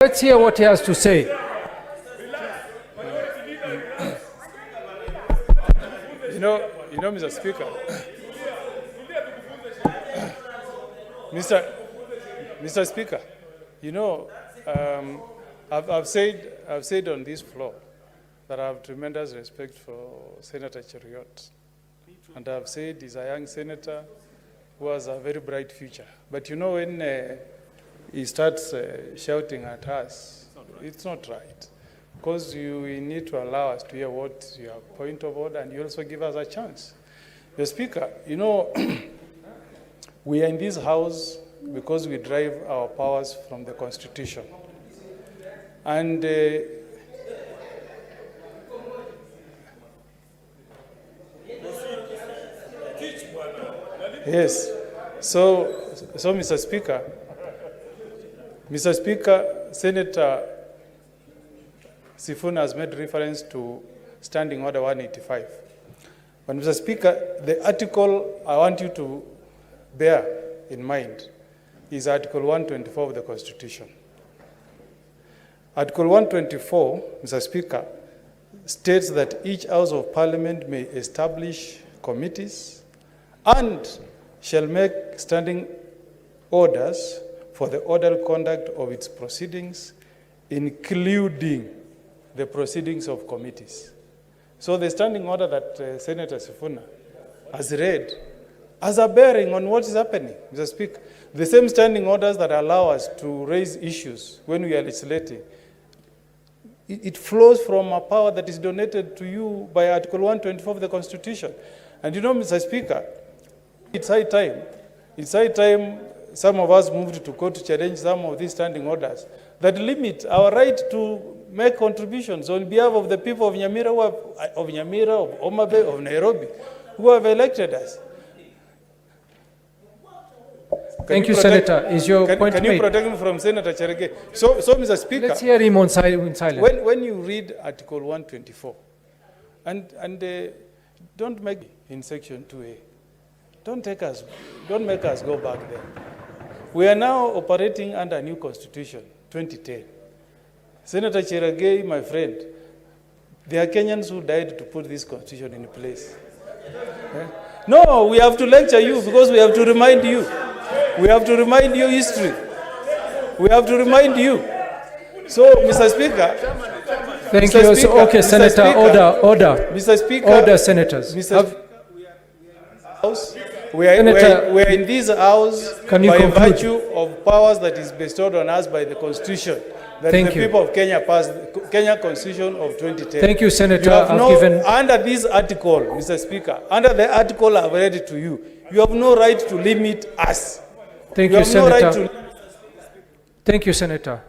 Let's hear what he has to say. You know, Mr. Speaker, Mr. Speaker, you know, I've said on this floor that I have tremendous respect for Senator Cheruiyot, and I've said he's a young senator who has a very bright future. But you know, when he starts shouting at us, it's not right. Because you need to allow us to hear what your point of order, and you also give us a chance. The Speaker, you know, we are in this House because we drive our powers from the Constitution. And yes, so Mr. Speaker, Senator Sifuna has made reference to Standing Order 185. But Mr. Speaker, the article I want you to bear in mind is Article 124 of the Constitution. Article 124, Mr. Speaker, states that each House of Parliament may establish committees and shall make standing orders for the orderly conduct of its proceedings, including the proceedings of committees. So the standing order that Senator Sifuna has read has a bearing on what is happening, Mr. Speaker. The same standing orders that allow us to raise issues when we are legislating, it flows from a power that is donated to you by Article 124 of the Constitution. And you know, Mr. Speaker, it's high time some of us moved to court to challenge some of these standing orders that limit our right to make contributions on behalf of the people of Nyamira, of Homa Bay, of Nairobi, who have elected us. Thank you, Senator. Is your point made? Can you protect me from Senator Cheruiyot? So, Mr. Speaker, let's hear him in silence. When you read Article 124, and don't make in Section 2A, don't make us go back there. We are now operating under a new Constitution, 2010. Senator Cheruiyot, my friend, there are Kenyans who died to put this Constitution in place. No, we have to lecture you because we have to remind you. We have to remind you history. We have to remind you. So, Mr. Speaker. Thank you. So, okay, Senator, Speaker, order. Mr. Speaker. Order, Senators. We are in this House by virtue of powers that is bestowed on us by the Constitution that the people of Kenya passed, the Kenya Constitution of 2010. Thank you, Senator. Under this article, Mr. Speaker, under the article I've read it to you, you have no right to limit us. Thank you, Senator. Thank you, Senator.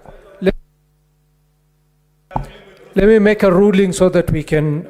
Let me make a ruling so that we can